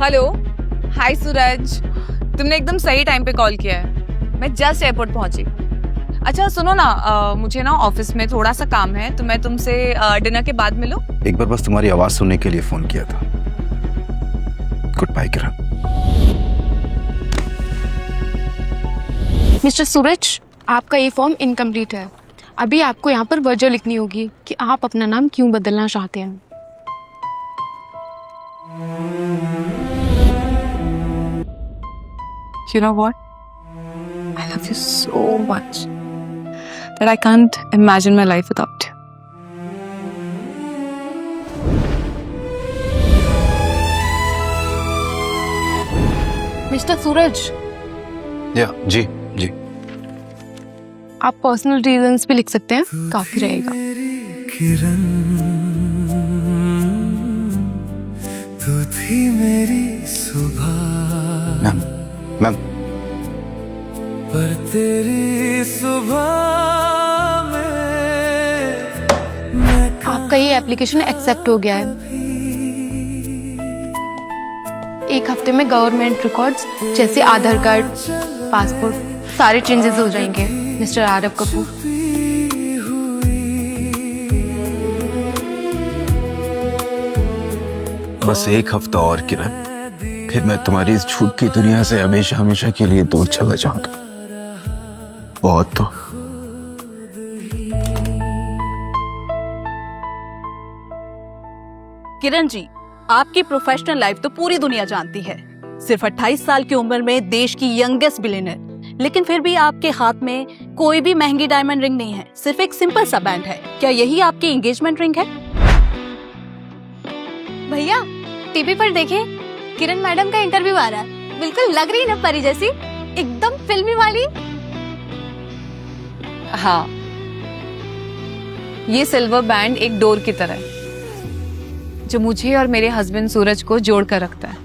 Hello, हाय सूरज। तुमने एकदम सही टाइम पे कॉल किया है। मैं जस्ट एयरपोर्ट पहुंची। अच्छा सुनो ना, मुझे ना ऑफिस में थोड़ा सा काम है, तो मैं तुमसे डिनर के बाद मिलूं? एक बार बस तुम्हारी आवाज सुनने के लिए फोन किया था। गुड बाय किरण। मिस्टर सूरज, आपका ये फॉर्म इनकम्प्लीट है। अभी आपको यहाँ पर वजह लिखनी होगी कि आप अपना नाम क्यों बदलना चाहते हैं। You know what? I love you so much that I can't imagine my life without you. Mister Suraj, या जी जी। आप पर्सनल रीजंस भी लिख सकते हैं, काफी रहेगा। किरण तू थी मेरी सुबह, मैम पर तेरी सुबह में आपका ये एप्लीकेशन एक्सेप्ट हो गया है। एक हफ्ते में गवर्नमेंट रिकॉर्ड्स जैसे आधार कार्ड, पासपोर्ट सारे चेंजेस हो जाएंगे। मिस्टर आरव कपूर, बस एक हफ्ता और किरण, फिर मैं तुम्हारी इस झूठ की दुनिया से हमेशा हमेशा के लिए दूर चला जाऊंगा। बहुत तो किरण जी, आपकी प्रोफेशनल लाइफ तो पूरी दुनिया जानती है। सिर्फ 28 साल की उम्र में देश की यंगेस्ट बिलियनर, लेकिन फिर भी आपके हाथ में कोई भी महंगी डायमंड रिंग नहीं है, सिर्फ एक सिंपल सा बैंड है। क्या यही आपकी एंगेजमेंट रिंग है? भैया, टीवी पर देखे, किरण मैडम का इंटरव्यू आ रहा है। बिल्कुल लग रही ना परी जैसी, एकदम फिल्मी वाली। हाँ, ये सिल्वर बैंड एक डोर की तरह है जो मुझे और मेरे हस्बैंड सूरज को जोड़ कर रखता है।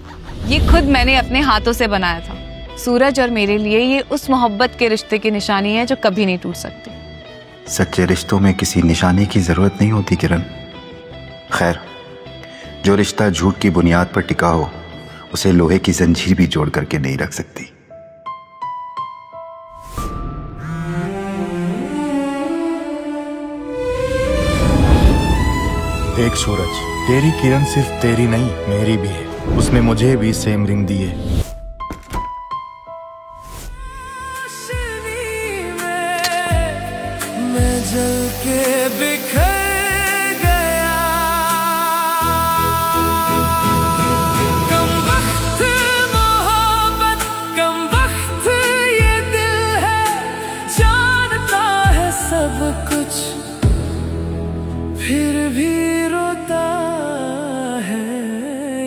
ये खुद मैंने अपने हाथों से बनाया था। सूरज और मेरे लिए ये उस मोहब्बत के रिश्ते की निशानी है जो कभी नहीं टूट सकती। सच्चे रिश्तों में किसी निशानी की जरूरत नहीं होती किरण। खैर, जो रिश्ता झूठ की बुनियाद पर टिका हो उसे लोहे की जंजीर भी जोड़ करके नहीं रख सकती। देख सूरज, तेरी किरण सिर्फ तेरी नहीं मेरी भी है। उसने मुझे भी सेम रिंग दी है। मैं जल के बिखर गया। कम वक्त मोहब्बत, कम वक्त ये दिल है, जानता है सब कुछ फिर भी रोता है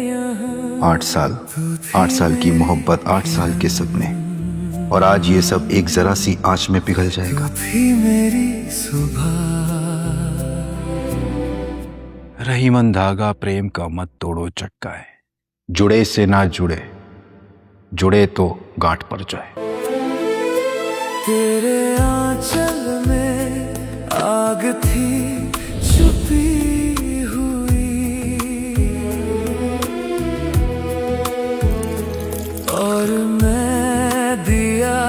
यहाँ। 8 साल की मोहब्बत, 8 साल के सपने, और आज ये सब एक जरा सी आंच में पिघल जाएगा। थी मेरी सुबह, रहीमन धागा प्रेम का मत तोड़ो चटका है। जुड़े से ना जुड़े, जुड़े तो गांठ पड़ जाए। तेरे आंचल में आग थी छुपी हुई, और मैं दिया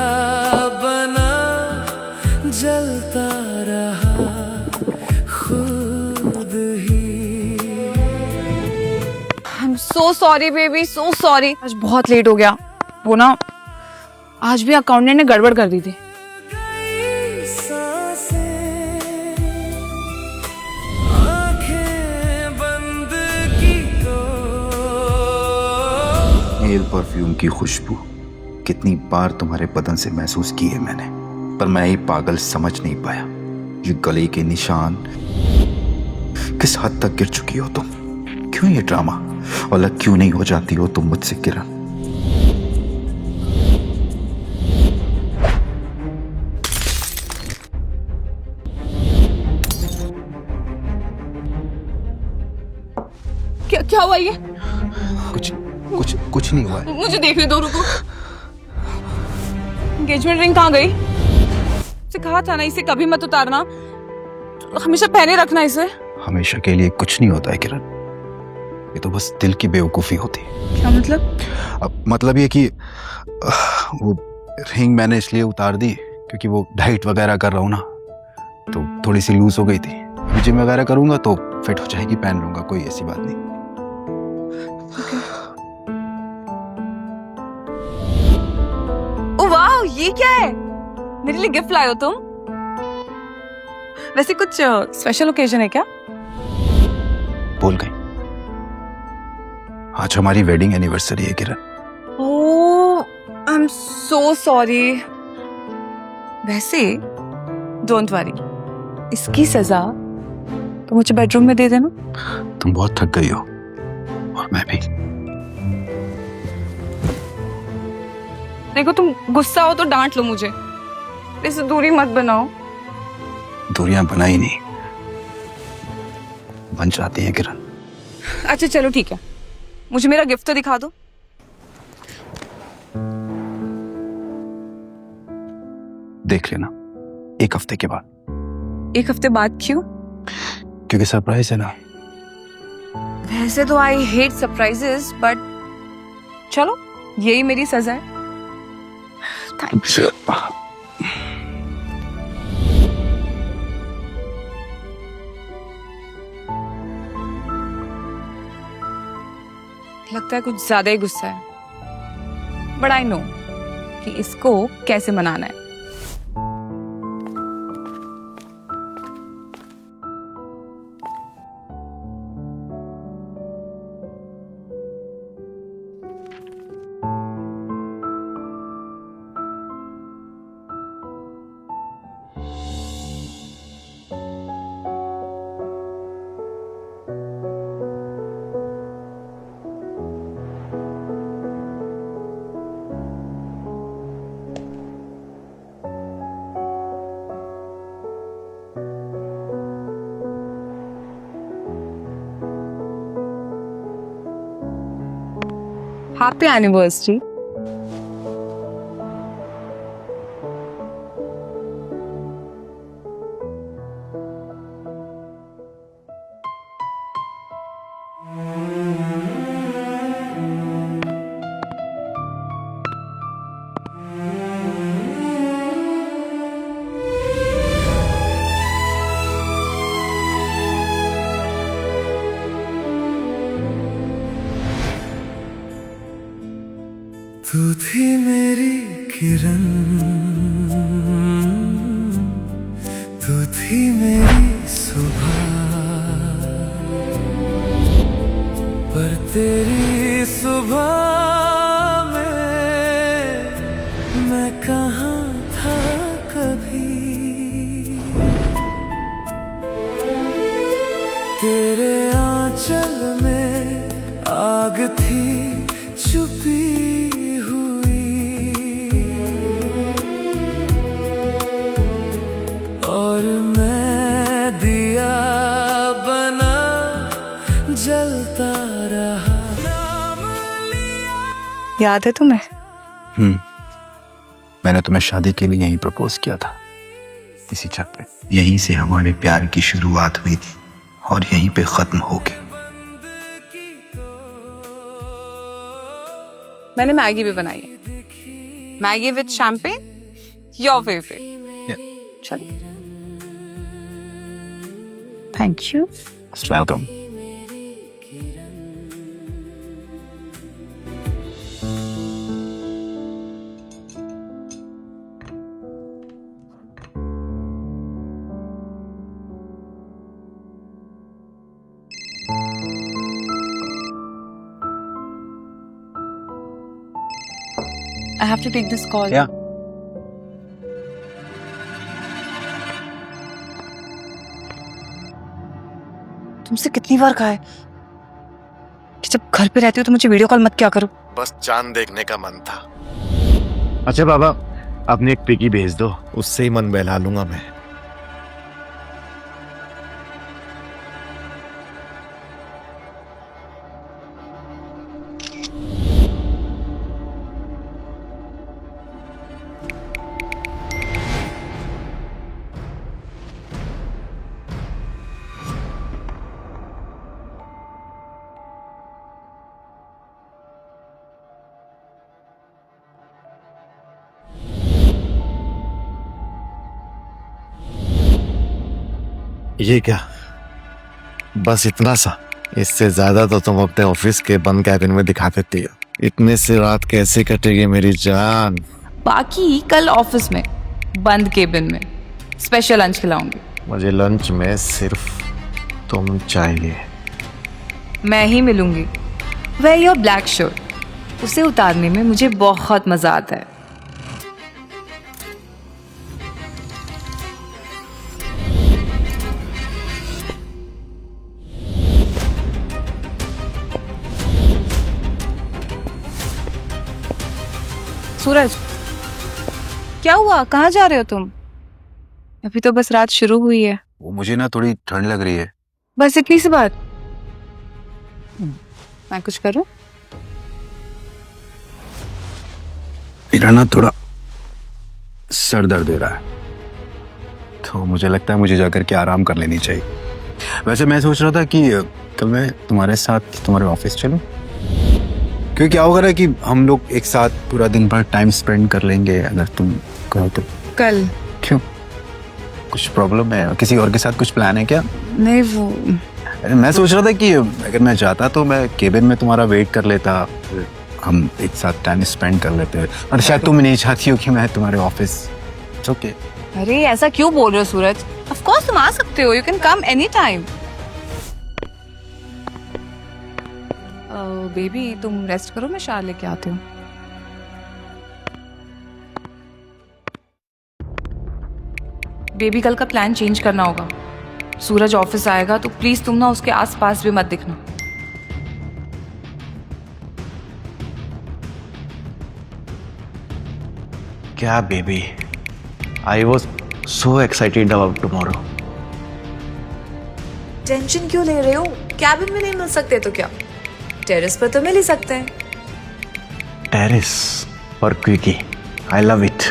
बना जलता रहा खुद ही। I am so sorry baby, so sorry. आज बहुत लेट हो गया। वो ना, आज भी अकाउंटेंट ने गड़बड़ कर दी थी। गई सांसें, आंखें बंद की तो मेल परफ्यूम की खुशबू कितनी बार तुम्हारे बदन से महसूस की है मैंने, पर मैं ही पागल समझ नहीं पाया। ये गले के निशान, किस हद तक गिर चुकी हो तुम? क्यों ये ड्रामा? और अलग क्यों नहीं हो जाती हो तुम मुझसे किरण? क्या हुआ ये? कुछ नहीं हुआ है। मुझे देखने दो, रुको। एंगेजमेंट रिंग कहाँ गई? से कहा था ना इसे कभी मत उतारना, हमेशा पहने रखना इसे। हमेशा के लिए कुछ नहीं होता है किरण। ये तो बस दिल की बेवकूफ़ी होती है। क्या मतलब? अब मतलब ये कि वो रिंग मैंने इसलिए उतार दी क्योंकि वो डाइट वगैरह कर रहा हूँ ना, तो थोड़ी सी लूज हो गई थी। जिम वगैरह करूँगा तो फिट हो जाएगी, पहन लूँगा, कोई ऐसी बात नहीं। ओ वाह, ये क्या है? मेरे लिए गिफ्ट लाए हो तुम? वैसे कुछ स्पेशल ओकेजन है क्या? बोल गई, आज हमारी वेडिंग एनिवर्सरी है किरण। ओह, आई एम सो सॉरी। वैसे डोंट वरी, इसकी सजा तो मुझे बेडरूम में दे देना। तुम बहुत थक गई हो और मैं भी। देखो, तुम गुस्सा हो तो डांट लो मुझे, इससे दूरी मत बनाओ। दूरियां बनाई नहीं, बन जाती हैं किरण। अच्छा चलो ठीक है, मुझे मेरा गिफ्ट तो दिखा दो। देख लेना 1 हफ्ते के बाद। 1 हफ्ते बाद क्यों? क्योंकि सरप्राइज है ना। वैसे तो आई हेट सरप्राइजेस, बट चलो यही मेरी सजा है। Thank you. लगता है कुछ ज्यादा ही गुस्सा है, बट आई नो कि इसको कैसे मनाना है। Happy anniversary. तू थी मेरी किरण, तू थी मेरी सुबह, पर तेरी सुबह में मैं कहाँ था कभी। तेरे आंचल में आग थी छुपी, और मैं दिया बना जलता रहा। याद है तुम्हें? मैंने तुम्हें शादी के लिए यहीं प्रपोज किया था, इसी छत पे। यहीं से हमारे प्यार की शुरुआत हुई थी और यहीं पे खत्म होगी। मैंने मैगी भी बनाई है, Maggi with champagne, your favourite. चलो, thank you. Welcome. I have to take this call. Yeah. तुमसे कितनी बार कहा है कि जब घर पे रहती हो तो मुझे वीडियो कॉल मत किया करो। बस चांद देखने का मन था। अच्छा बाबा, अपनी एक पिकी भेज दो, उससे ही मन बहला लूंगा मैं। ये क्या, बस इतना सा? इससे ज्यादा तो तुम अपने ऑफिस के बंद कैबिन में दिखा देती हो। इतने से रात कैसे कटेगी मेरी जान? बाकी कल ऑफिस में बंद केबिन में स्पेशल लंच खिलाऊंगी। मुझे लंच में सिर्फ तुम चाहिए। मैं ही मिलूंगी। वह योर ब्लैक शर्ट, उसे उतारने में मुझे बहुत मजा आता है। सूरज, क्या हुआ? कहाँ जा रहे हो तुम? अभी तो बस रात शुरू हुई है। वो मुझे ना थोड़ी ठंड लग रही है। बस इतनी सी बात? मैं कुछ करूं? मेरा ना थोड़ा सर दर्द दे रहा है, तो मुझे लगता है मुझे जाकर के आराम कर लेनी चाहिए। वैसे मैं सोच रहा था कि कल मैं तुम्हारे साथ तुम्हारे ऑफिस चलूं, क्योंकि क्या होगा ना कि हम लोग एक साथ पूरा दिन भर टाइम स्पेंड कर लेंगे अगर तुम कहो तो। कल? क्यों, कुछ प्रॉब्लम है? किसी और के साथ कुछ प्लान है क्या? नहीं, वो अरे मैं सोच रहा था कि अगर मैं जाता तो मैं केबिन में तुम्हारा वेट कर लेता, हम एक साथ टाइम स्पेंड कर लेते। और शायद तुम नहीं चाहती हो कि मैं तुम्हारे ऑफिस। ओके। अरे ऐसा क्यों बोल रहे हो सूरज? ऑफ कोर्स तुम आ सकते हो, you can come any time. Baby तुम रेस्ट करो, मैं शार लेके आती हूँ। बेबी कल का प्लान चेंज करना होगा। सूरज ऑफिस आएगा तो प्लीज तुम ना उसके आसपास भी मत दिखना। क्या baby, I was so excited about tomorrow. Tension क्यों ले रहे हो? कैबिन में नहीं मिल सकते तो क्या, टेरेस पर तो मिल ही सकते हैं। टेरिस और क्विकी, आई लव इट।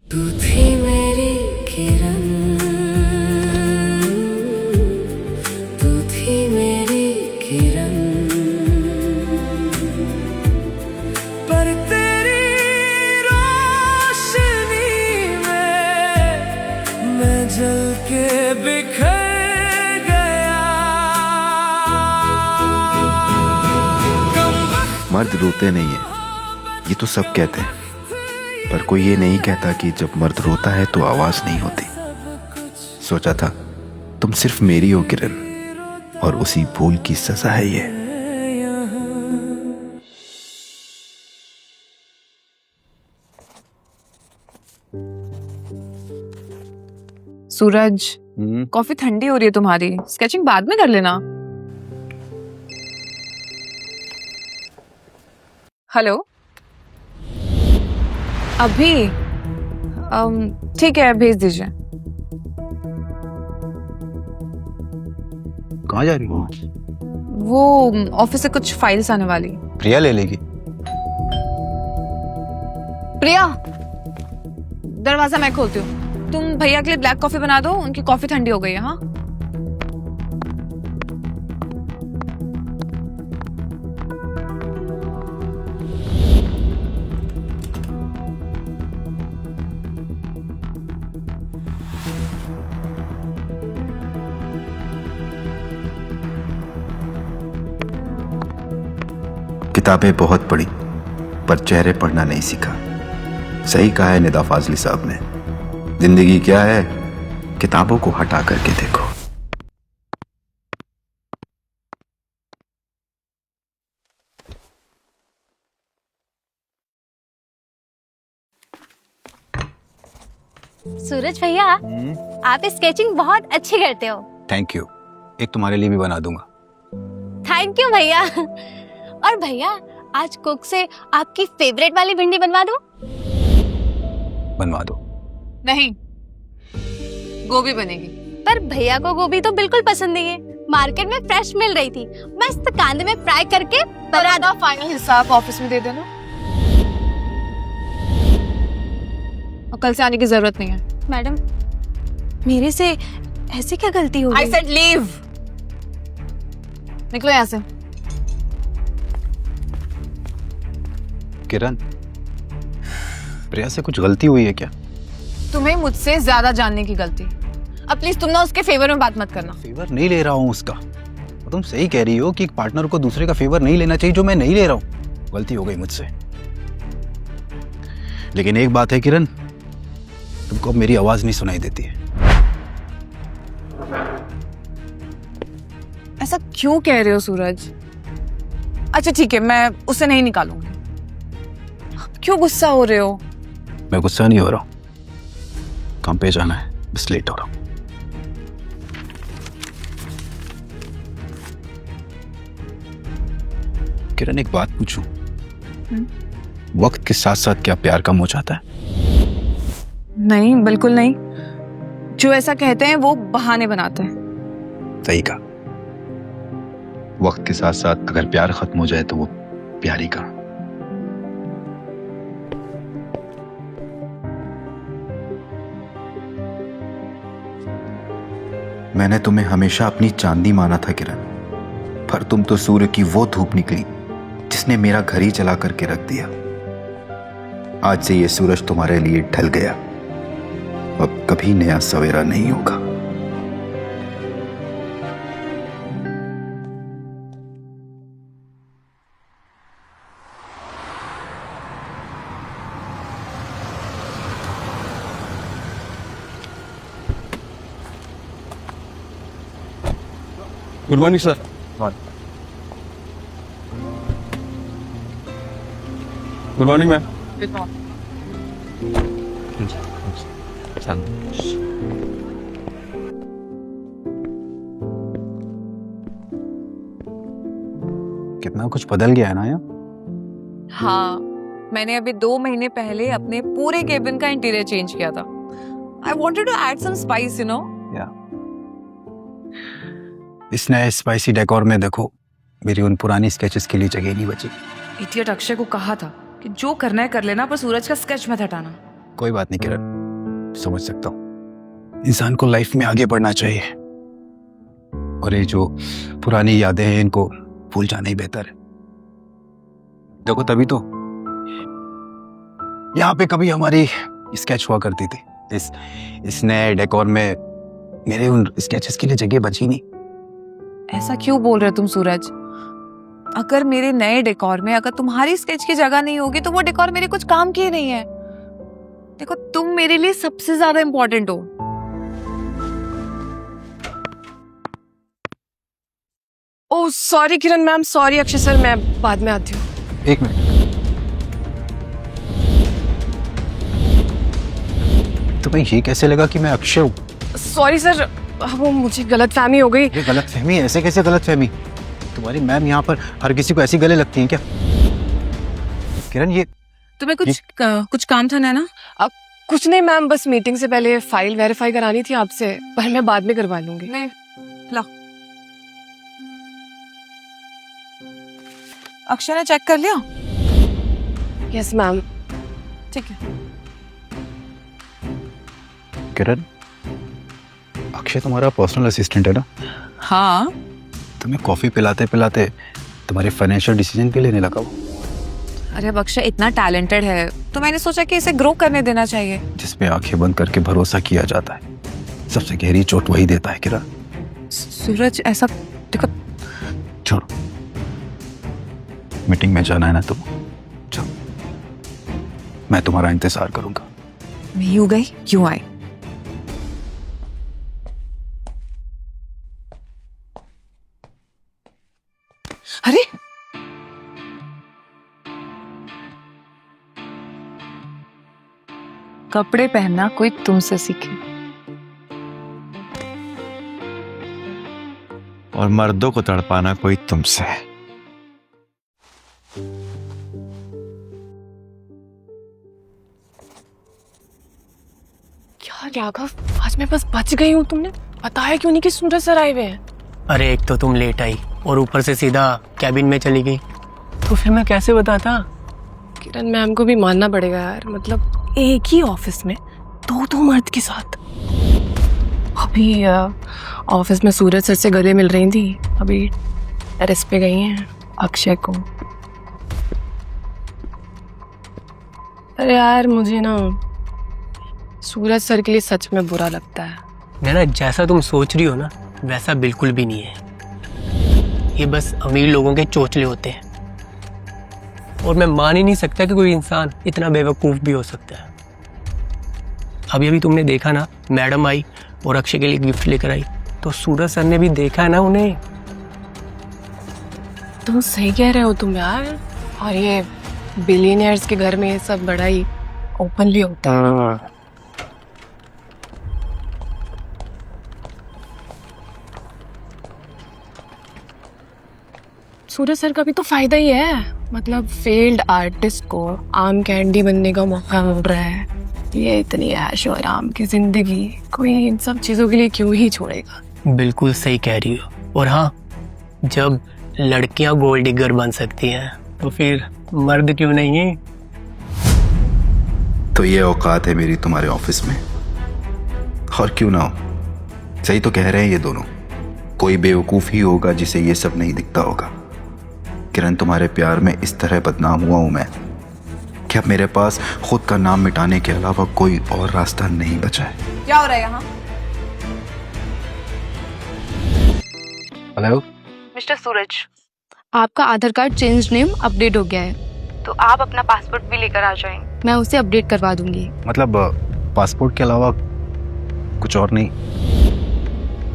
तू थी मेरी किरण, तू थी मेरी किरण, पर तेरी रोशनी में मैं जल के बिखर गया। मर्द रोते नहीं है, ये तो सब कहते हैं, पर कोई ये नहीं कहता कि जब मर्द रोता है तो आवाज नहीं होती। सोचा था तुम सिर्फ मेरी हो किरण, और उसी भूल की सजा है ये। सूरज, कॉफी ठंडी हो रही है तुम्हारी, स्केचिंग बाद में कर लेना। हेलो, अभी? ठीक है, भेज दीजिए। कहाँ जा रही हो? वो ऑफिस से कुछ फाइल्स आने वाली। प्रिया ले लेगी। प्रिया, दरवाजा मैं खोलती हूँ। तुम भैया के लिए ब्लैक कॉफी बना दो, उनकी कॉफी ठंडी हो गई है। हाँ, किताबें बहुत पढ़ी पर चेहरे पढ़ना नहीं सीखा। सही कहा है निदा फाजली साहब ने, जिंदगी क्या है, किताबों को हटा करके देखो। सूरज भैया, आप स्केचिंग बहुत अच्छी करते हो। थैंक यू, एक तुम्हारे लिए भी बना दूंगा। थैंक यू भैया। और भैया, आज कुक से आपकी फेवरेट वाली भिंडी बनवा दूं? बनवा दो। नहीं, गोभी बनेगी। पर भैया को गोभी तो बिल्कुल पसंद नहीं है, मार्केट में फ्रेश मिल रही थी, मस्त कांदे में फ्राई करके बना दो। फाइनल हिसाब ऑफिस में दे देना, और कल से आने की जरूरत नहीं है। मैडम, मेरे से ऐसी क्या गलती हो आई गई? Said leave. निकलो यहाँ से। किरण, प्रिया से कुछ गलती हुई है क्या? तुम्हें मुझसे ज्यादा जानने की गलती। अब प्लीज तुम ना उसके फेवर में बात मत करना। फेवर नहीं ले रहा हूँ उसका। तुम सही कह रही हो कि एक पार्टनर को दूसरे का फेवर नहीं लेना चाहिए, जो मैं नहीं ले रहा हूँ। गलती हो गई मुझसे। लेकिन एक बात है किरण, तुमको अब मेरी आवाज नहीं सुनाई देती है। ऐसा क्यों कह रहे हो सूरज? अच्छा ठीक है, मैं उसे नहीं निकालूंगी। क्यों गुस्सा हो रहे हो? मैं गुस्सा नहीं हो रहा हूँ, काम पे जाना है, बस लेट हो रहा हूँ। किरण एक बात पूछूं? वक्त के साथ साथ क्या प्यार कम हो जाता है? नहीं, बिल्कुल नहीं। जो ऐसा कहते हैं वो बहाने बनाते हैं। सही कहा। वक्त के साथ साथ अगर प्यार खत्म हो जाए तो वो प्यार ही कहा। मैंने तुम्हें हमेशा अपनी चांदी माना था किरण, पर तुम तो सूर्य की वो धूप निकली जिसने मेरा घर ही जला करके रख दिया। आज से ये सूरज तुम्हारे लिए ढल गया, अब कभी नया सवेरा नहीं होगा। Good morning sir. Good morning ma'am. कितना कुछ बदल गया है ना यार। हाँ, मैंने अभी 2 महीने पहले अपने पूरे केबिन का इंटीरियर चेंज किया था। I wanted to add some spice, you know. इस नए स्पाइसी डेकोर में देखो, मेरी उन पुरानी स्केचेस के लिए जगह नहीं बची। इडियट अक्षय को कहा था कि जो करना है कर लेना, पर सूरज का स्केच मत हटाना। कोई बात नहीं किरण, समझ सकता हूँ। इंसान को लाइफ में आगे बढ़ना चाहिए, और ये जो पुरानी यादें हैं इनको भूल जाना ही बेहतर है। देखो तभी तो यहाँ पे कभी हमारी स्केच हुआ करती थी। इस नए डेकोर में मेरे उन स्केचेस के लिए जगह बची नहीं। ऐसा क्यों बोल रहे हो तुम सूरज? अगर मेरे नए डेकोर में अगर तुम्हारी स्केच की जगह नहीं होगी तो वो डेकोर मेरे कुछ काम की ही नहीं है। देखो, तुम मेरे लिए सबसे ज्यादा इंपॉर्टेंट हो। ओह सॉरी किरण मैम, सॉरी अक्षय सर, मैं बाद में आती हूँ। एक मिनट, तुम्हें ये कैसे लगा कि मैं अक्षय हूँ? सॉरी सर, वो मुझे गलतफहमी हो गई। ये गलतफहमी? ऐसे कैसे गलतफहमी? तुम्हारी मैम यहाँ पर हर किसी को ऐसी गले लगती हैं क्या? किरण ये तुम्हें कुछ काम था ना? कुछ नहीं मैम, बस मीटिंग से पहले फाइल वेरीफाई करानी थी आपसे, पर मैं बाद में करवा लूंगी। नहीं, ला। अक्षय ने चेक कर लिया? Yes ma'am. ठीक है। किरण, अक्षय तुम्हारा पर्सनल असिस्टेंट है ना? हाँ। तुम्हें कॉफी पिलाते पिलाते तुम्हारे फाइनेंशियल डिसीजन भी लेने लगा वो। अरे अब अक्षय इतना टैलेंटेड है तो मैंने सोचा कि इसे ग्रो करने देना चाहिए। जिसपे आंखें बंद करके भरोसा किया जाता है, सबसे गहरी चोट वही देता है। किरण सूरज, ऐसा देखो। छोड़ो, मीटिंग में जाना है ना तुम? चलो, मैं तुम्हारा इंतजार करूंगा। मैं यूं गई क्यों आई? अरे कपड़े पहनना कोई तुमसे सीखे, और मर्दों को तड़पाना कोई तुमसे। यार राघव, आज मैं बस बच गई हूँ। तुमने बताया क्यों नहीं कि सूरज सर आए हुए हैं? अरे एक तो तुम लेट आई और ऊपर से सीधा कैबिन में चली गई, तो फिर मैं कैसे बताता? किरण मैम को भी मानना पड़ेगा यार, मतलब एक ही ऑफिस में दो मर्द के साथ। अभी ऑफिस में सूरज सर से गले मिल रही थी, अभी टेरेस पे गई हैं अक्षय को। अरे यार मुझे ना सूरज सर के लिए सच में बुरा लगता है। नैना, जैसा तुम सोच रही हो ना वैसा बिल्कुल भी नहीं है। ये बस अमीर लोगों के चोचले होते हैं और मैं मान ही नहीं सकता कि कोई इंसान इतना बेवकूफ़ भी हो सकता है। अभी अभी तुमने देखा ना, मैडम आई और अक्षय के लिए गिफ्ट लेकर आई, तो सूरज सर ने भी देखा है ना उन्हें। तुम सही कह रहे हो तुम यार। और ये बिलियनियर्स के घर में ये सब बड़ा ही ओपनली होता है। सूरज सर का भी तो फायदा ही है। मतलब फेल्ड आर्टिस्ट को आम कैंडी बनने का मौका मिल रहा है। ये इतनी ऐश और आराम की जिंदगी कोई इन सब चीजों के लिए क्यों ही छोड़ेगा। बिल्कुल सही कह रही हो। और हाँ, जब लड़कियां गोल्ड डिगर बन सकती हैं तो फिर मर्द क्यों नहीं है। तो ये औकात है मेरी तुम्हारे ऑफिस में, और क्यों ना हो। सही तो कह रहे हैं ये दोनों। कोई बेवकूफ ही होगा जिसे ये सब नहीं दिखता होगा। किरण, तुम्हारे प्यार में इस तरह बदनाम हुआ हूं मैं कि अब मेरे पास खुद का नाम मिटाने के अलावा कोई और रास्ता नहीं बचा है। क्या हो रहा है यहाँ? हेलो मिस्टर सूरज, आपका आधार कार्ड चेंज नेम अपडेट हो गया है, तो आप अपना पासपोर्ट भी लेकर आ जाएं। मैं उसे अपडेट करवा दूंगी। मतलब पासपोर्ट के अलावा कुछ और नहीं?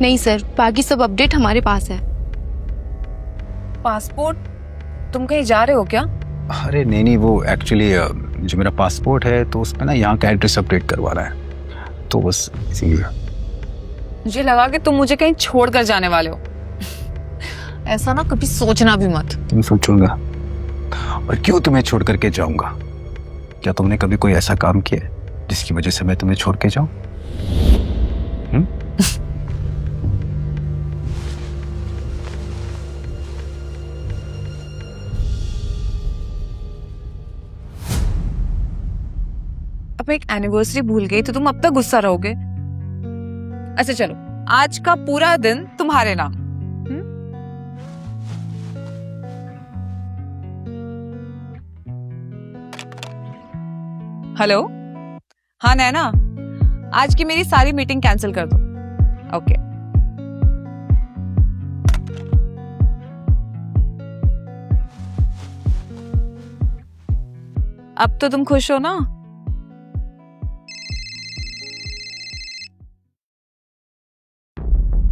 नहीं सर, बाकी सब अपडेट हमारे पास है। पासपोर्ट? तुम कहीं जा रहे हो क्या? अरे नहीं, वो एक्चुअली जो मेरा पासपोर्ट है तो उसमें ना यहाँ का एड्रेस अपडेट करवाना है, तो बस इसीलिए। मुझे लगा कि तुम मुझे कहीं छोड़ कर जाने वाले हो। ऐसा ना कभी सोचना भी मत। तुम सोचूंगा, और क्यों तुम्हें छोड़ करके जाऊंगा? क्या तुमने कभी कोई ऐसा काम किया है जिसकी वजह से मैं तुम्हें छोड़ के जाऊं? अब एक एनिवर्सरी भूल गई तो तुम अब तक गुस्सा रहोगे? अच्छा चलो, आज का पूरा दिन तुम्हारे नाम। हेलो, हाँ नैना, आज की मेरी सारी मीटिंग कैंसिल कर दो। ओके। अब तो तुम खुश हो ना?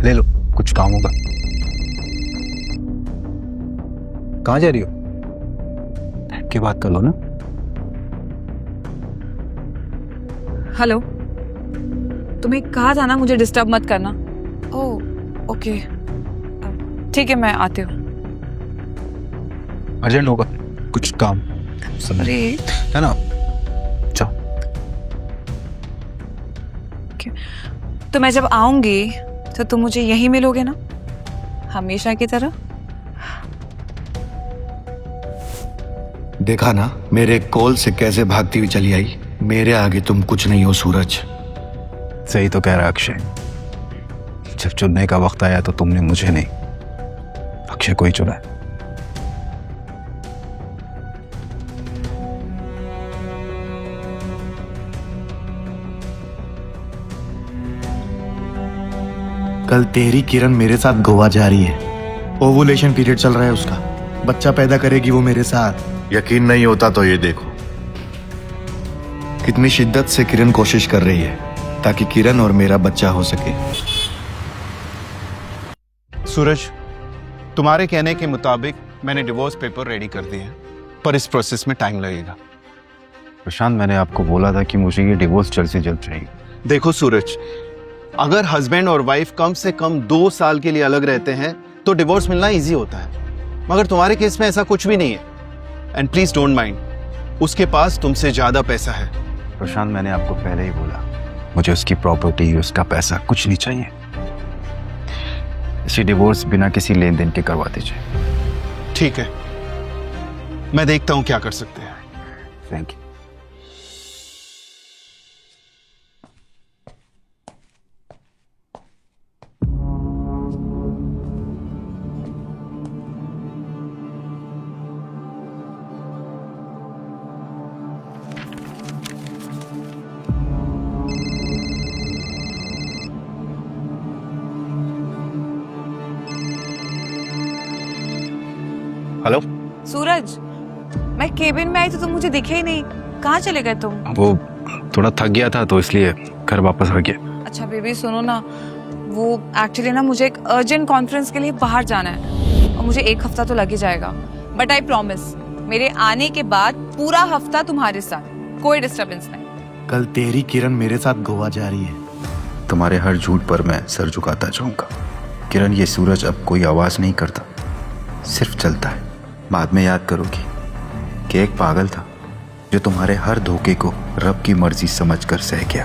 ले लो, कुछ काम होगा। कहाँ जा रही हो? बैठ के बात कर लो ना। हेलो, तुम्हें कहा था ना मुझे डिस्टर्ब मत करना। ओह ओके, ठीक है, मैं आती हूँ। अर्जेंट होगा, कुछ काम। अरे है ना, जाओ। तो मैं जब आऊंगी तो तुम मुझे यहीं मिलोगे ना, हमेशा की तरह? देखा ना मेरे कॉल से कैसे भागती हुई चली आई। मेरे आगे तुम कुछ नहीं हो सूरज। सही तो कह रहा अक्षय। जब चुनने का वक्त आया तो तुमने मुझे नहीं, अक्षय को ही चुना है। कल तेरी किरण मेरे साथ गोवा जा रही है। ओवुलेशन पीरियड चल रहा है उसका। बच्चा पैदा करेगी वो मेरे साथ। यकीन नहीं होता तो ये देखो कितनी शिद्दत से किरण कोशिश कर रही है ताकि किरण और मेरा बच्चा हो सके। सूरज, तुम्हारे कहने के मुताबिक मैंने डिवोर्स पेपर रेडी कर दिए हैं, पर इस प्रोसेस में टाइम लगेगा। प्रशांत, मैंने आपको बोला था कि मुझे ये डिवोर्स जल्द से जल्द चाहिए। देखो सूरज, अगर हस्बैंड और वाइफ कम से कम 2 साल के लिए अलग रहते हैं तो डिवोर्स मिलना इजी होता है, मगर तुम्हारे केस में ऐसा कुछ भी नहीं है। एंड प्लीज डोंट माइंड, उसके पास तुमसे ज्यादा पैसा है। प्रशांत, मैंने आपको पहले ही बोला, मुझे उसकी प्रॉपर्टी, उसका पैसा कुछ नहीं चाहिए। इसे डिवोर्स बिना किसी लेन देन के करवा दीजिए। ठीक है, मैं देखता हूं क्या कर सकते हैं। Thank you. हेलो। सूरज, मैं केबिन में आई तो तुम मुझे दिखे ही नहीं, कहाँ चले गए तुम? वो थोड़ा थक गया था तो इसलिए घर वापस आ गया। अच्छा बेबी सुनो ना, वो एक्चुअली ना मुझे एक अर्जेंट कॉन्फ्रेंस के लिए बाहर जाना है और मुझे 1 हफ्ता तो लग ही जाएगा, बट आई प्रॉमिस मेरे आने के बाद पूरा हफ्ता तुम्हारे साथ, कोई डिस्टरबेंस नहीं। कल तेरी किरण मेरे साथ गोवा जा रही है। तुम्हारे हर झूठ पर मैं सर झुकाता जाऊंगा। किरण, ये सूरज अब कोई आवाज नहीं करता, सिर्फ चलता है। बाद में याद करोगी कि एक पागल था जो तुम्हारे हर धोखे को रब की मर्जी समझकर सह गया।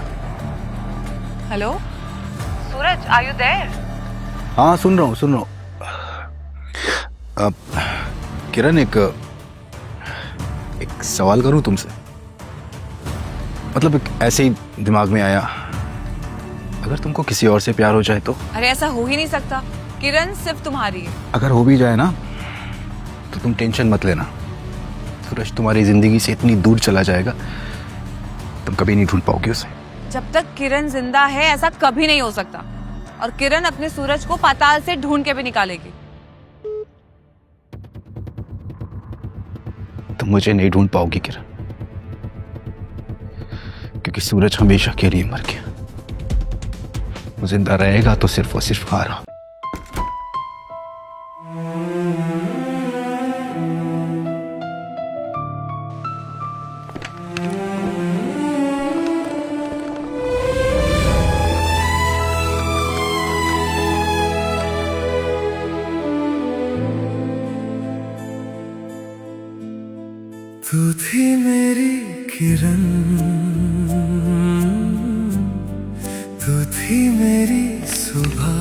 Hello Suraj, are you there? हाँ सुन रहा हूँ। अब किरण, एक सवाल करूँ तुमसे? मतलब ऐसे ही दिमाग में आया, अगर तुमको किसी और से प्यार हो जाए तो? अरे ऐसा हो ही नहीं सकता, किरण सिर्फ तुम्हारी है। अगर हो भी जाए ना तो तुम टेंशन मत लेना, सूरज तुम्हारी जिंदगी से इतनी दूर चला जाएगा तुम कभी नहीं ढूंढ पाओगे उसे। जब तक किरण जिंदा है ऐसा कभी नहीं हो सकता, और किरण अपने सूरज को पाताल से ढूंढ के भी निकालेगी। तुम मुझे नहीं ढूंढ पाओगी किरण, क्योंकि सूरज हमेशा के लिए मर गया। वो जिंदा रहेगा तो सिर्फ और सिर्फ हारा। तू थी मेरी किरण, तू थी मेरी सुबह,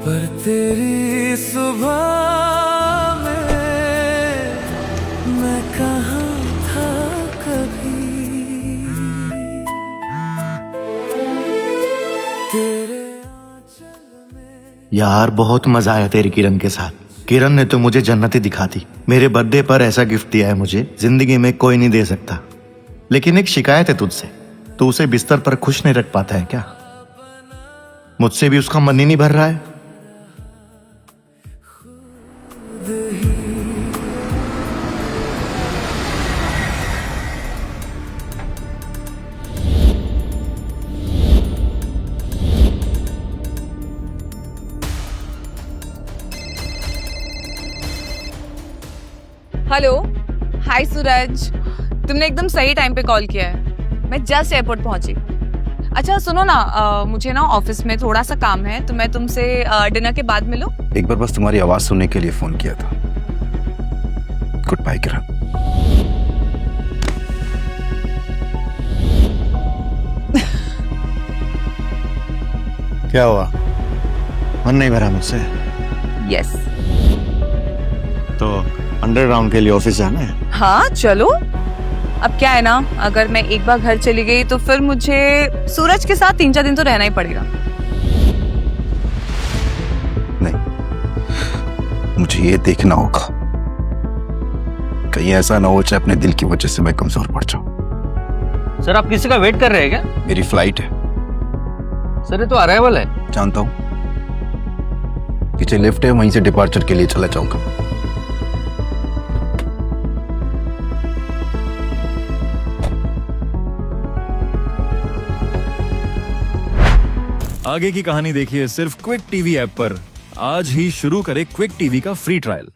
पर तेरी सुबह में मैं कहाँ था कभी। तेरे यार बहुत मजा आया तेरी किरण के साथ। किरण ने तो मुझे जन्नती दिखा दी। मेरे बर्थडे पर ऐसा गिफ्ट दिया है मुझे, जिंदगी में कोई नहीं दे सकता। लेकिन एक शिकायत है तुझसे, तो उसे बिस्तर पर खुश नहीं रख पाता है क्या? मुझसे भी उसका मन ही नहीं भर रहा है। हेलो, हाय सूरज, तुमने एकदम सही टाइम पे कॉल किया है। मैं जस्ट एयरपोर्ट पहुंची। अच्छा सुनो ना, मुझे ना ऑफिस में थोड़ा सा काम है, तो मैं तुमसे डिनर के बाद मिलूं? एक बार बस तुम्हारी आवाज सुनने के लिए फोन किया था। गुड बाय किरण। क्या हुआ, मन नहीं भरा मुझसे? यस। तो अंडरग्राउंड के लिए ऑफिस जाना है? हाँ चलो। अब क्या है ना, अगर मैं एक बार घर चली गई तो फिर मुझे सूरज के साथ 3-4 दिन तो रहना ही पड़ेगा। नहीं, मुझे ये देखना होगा, कहीं ऐसा ना हो चाहे अपने दिल की वजह से मैं कमजोर पड़ जाऊं। सर आप किसी का वेट कर रहे हैं क्या? मेरी फ्लाइट है। सर ये तो अराइवल है। जानता हूं, पीछे लिफ्ट है, वहीं से डिपार्चर के लिए चला जाऊंगा। आगे की कहानी देखिए सिर्फ क्विक टीवी ऐप पर। आज ही शुरू करें क्विक टीवी का फ्री ट्रायल।